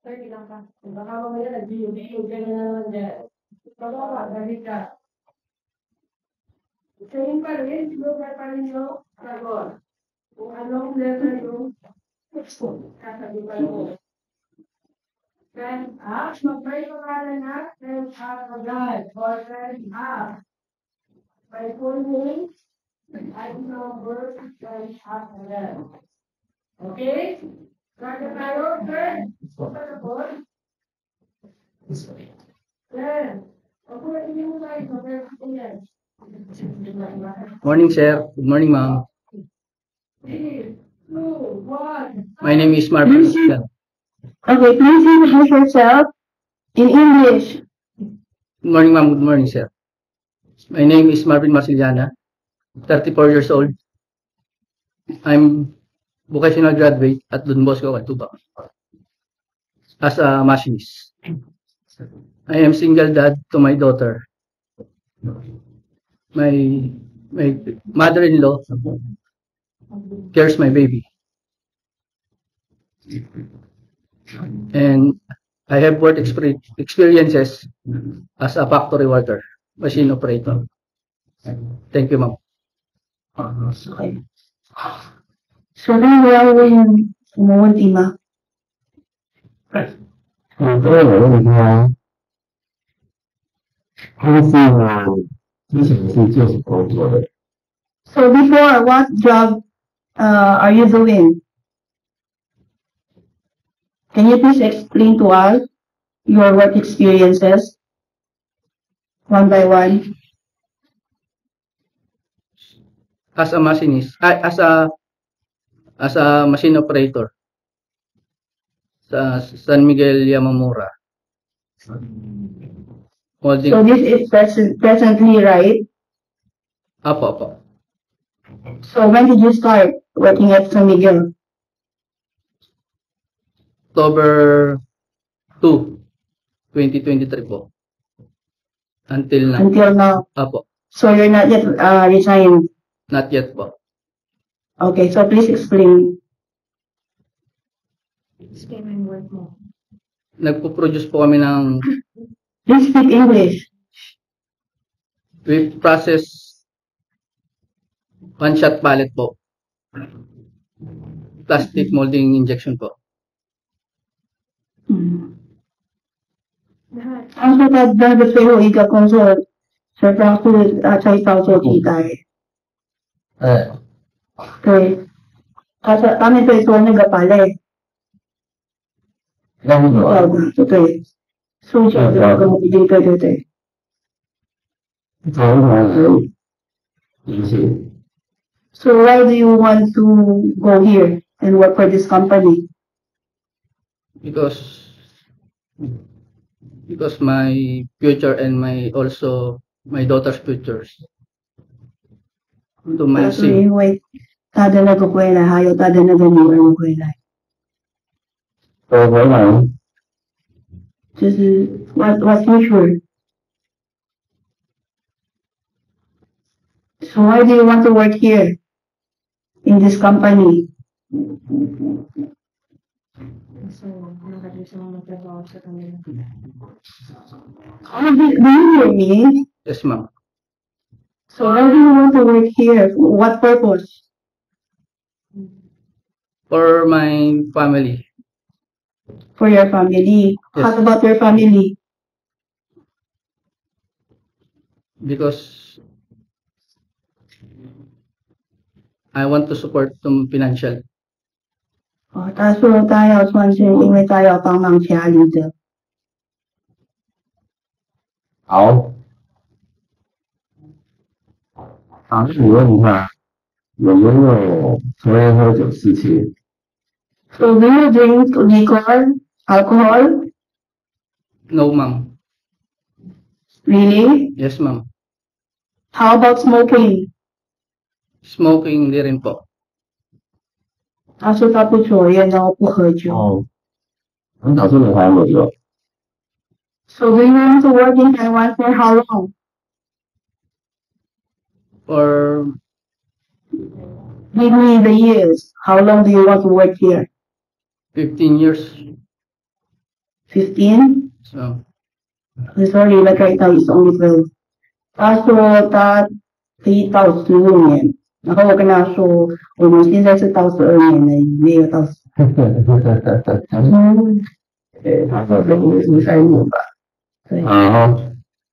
Pwede lang ka. Baka mamaya nag-video ka na naman dyan. Pababa, galit ka. Same pa rin, lugar pa rin yung sagot. Kung anong letter yung kasabi pa rin. Then, mag-pray ka pala na, then God, or then, by full name, I know birth, then God. Okay? Kaya tayo, then, sagot. Then, ako yung tayo, then, Morning, sir. Good morning, ma'am. 3, 2, 1. My name is Marvin. Okay, please introduce yourself in English. Good morning, ma'am. Good morning, sir. My name is Marvin Marciliana, 34 years old. I'm vocational graduate at Don Bosco, Caltuba, as a machinist. I am single dad to my daughter. My mother-in-law cares my baby. And I have work experiences as a factory worker, machine operator. Thank you, ma'am. Okay. So then where are we umuwi, ma? So before, what job are you doing? Can you please explain to us your work experiences one by one? As a machinist, as a machine operator sa San Miguel Yamamura. Holding. So this is presently, right? Apo. So when did you start working at San Miguel? October 2, 2023 po. Until now. Until now. Apo. So you're not yet resigned? Not yet po. Okay, so please explain. Explain yung work mo. Nagpo-produce po kami ng... Please speak English. We process one-shot pallet po. Plastic molding injection po. 他说他的最后一个工作是当是在造作地带。对，他说他们会做那个板类。对，塑胶的工艺，对。So why do you want to go here and work for this company? Because my future and my daughter's futures. 是因为他的那个回来，还有他的那个女儿回来。回来。就是 what future? So why do you want to work here in this company? Do you hear me? Yes, ma'am. So why do you want to work here? What purpose? For my family. For your family? Yes. How about your family? Because I want to support them financially. 他说他要赚钱，因为他要帮忙家里的。好，你问一下，有没有抽烟喝酒事情？ So do you drink liquor, alcohol? No, ma'am. Really? Yes, ma'am. How about smoking? Smoking, di rin po. 他说他不抽烟，然后不喝酒。哦，你打算来台湾多久？ So do you want to work in Taiwan for how long? Give me the years. How long do you want to work here? 15 years. 15? So, Sorry, like right now it's only 12. So, 可以到15年，然后我跟他说，我们现在是到12年了，没有到。他说13年吧。对。好，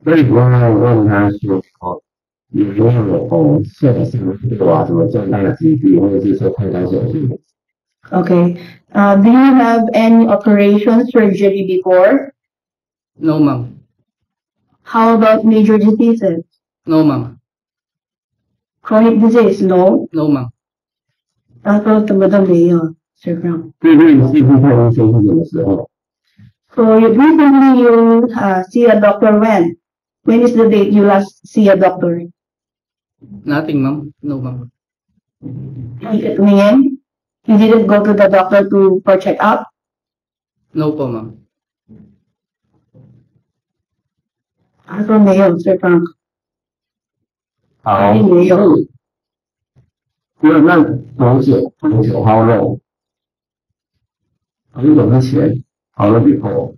那你不要问他说有没有现实什么重大疾病，或者是说开刀手术？ Okay. Do you have any operation surgery before? no, ma'am. How about major diseases? No, ma'am. Chronic disease? No. No, ma'am. 他说什么都没有，是这样。对对，你几乎看医生是什么时候？ So recently you see a doctor when? When is the date you last see a doctor? Nothing, ma'am. No, ma'am. When? You didn't go to the doctor for check-up? No po, ma'am. 他说没有，是这样。好，没有。那多久好了？很久之前，好了以后，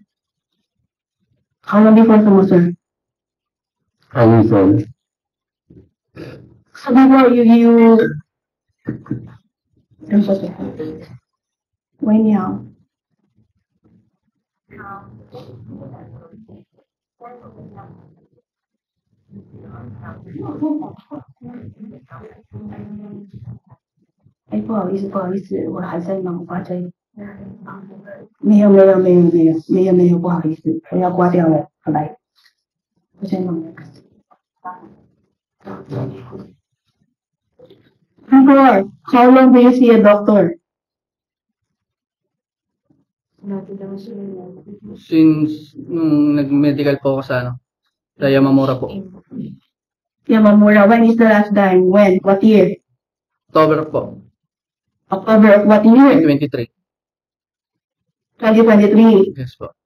How long before 什么事？看医生。 So before you 喂，你好。哎，不好意思，我还在忙，挂这。没有，不好意思，我要挂掉了，好来，我在忙。Before, how long do you see a doctor? Since nung nag-medical po ako sa Yamamura po. Yamamura, when is the last time? When? What year? October po. October of what year? 2023. 2023. Yes po.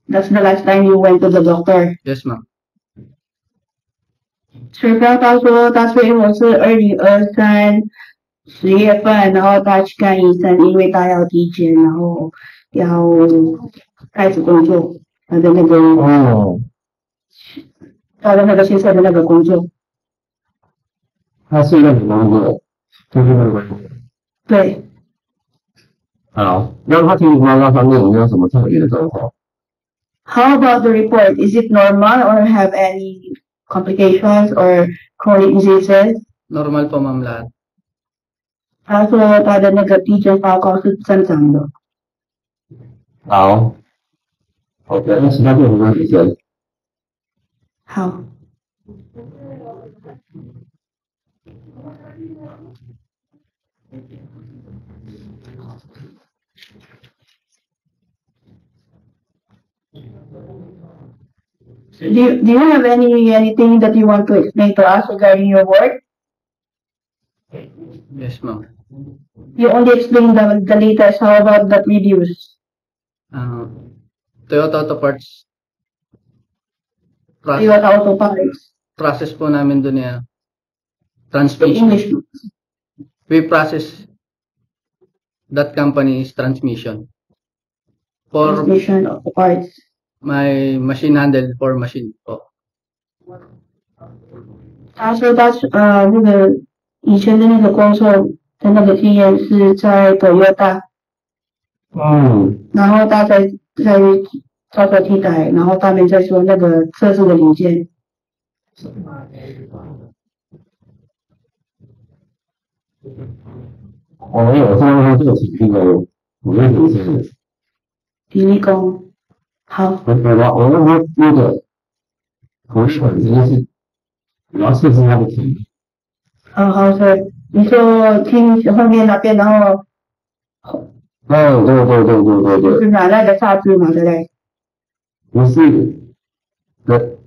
That's the last time you went to the doctor. Yes, ma'am. 是刚他说他所以我是2023 10月份，然后他去看医生，因为他要体检，然后要开始工作，他的那个他的那个现在的那个工作。他是那个工作，就是那个工作。对。好，那他听说那方面有没有什么特别的状况？ How about the report? Is it normal or have any complications or chronic diseases? Normal po, ma'am, lahat. 他说他的那个体检报告是正常的。好，好的，那其他有什么医生？好。Do you have anything that you want to explain to us regarding your work? Yes, ma'am. You only explained the latest. How about the previous? Toyota Auto Parts. Toyota Auto Parts. Process po namin doon yan. Transmission. English. We process that company's transmission. For Transmission of the parts. My machine handle for machine po. 他说他那个以前的那个工作的那个经验是在 Toyota， 然后他在操作替代，然后他们在说那个测试的零件。我们有上面做体力工，我们有是体力工。好。我问他那个头一本身是主要测试他的体力。好是，你说听后面那边，然后。对。就是拿那个刹车嘛，对不对？不是，对，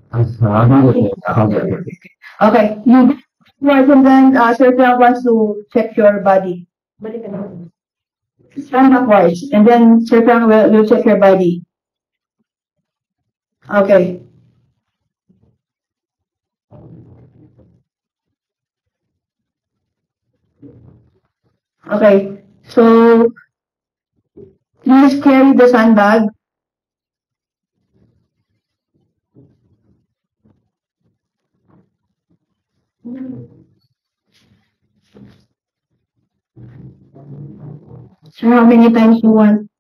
好像那个好的。Okay, you right and then Sylvia wants to check your body. Stand backwards, and then Sylvia will check your body. Okay. Okay, so please carry the sandbag Sir, how many times you want?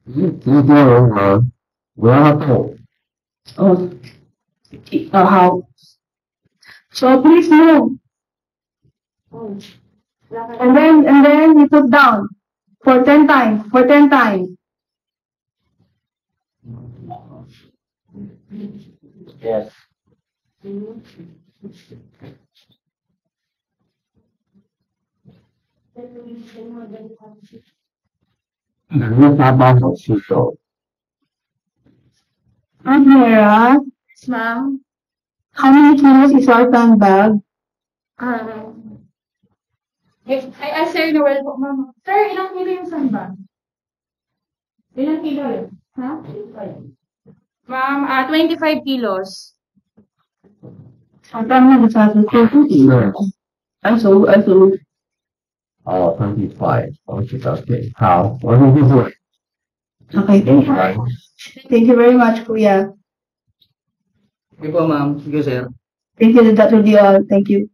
今天人呢，不要动。 Oh, how? So please move. And then you put down for 10 times, for 10 times. Yes. Ini sabar bersito. Vera, Yes, ma'am. how many kilos is your handbag? Ay, Sir Noel po, ma'am. Sir, ilang kilo yung sandbag? Ilang kilo yun? Ha? Ma'am, 25 kilos. Sometimes nagsasabi ko. I saw. Oh, 25. Okay. 好，我们继续。 Okay, thank you very much, Kuya. Sige po, ma'am. Sige, sir. Thank you, that will be all. Thank you.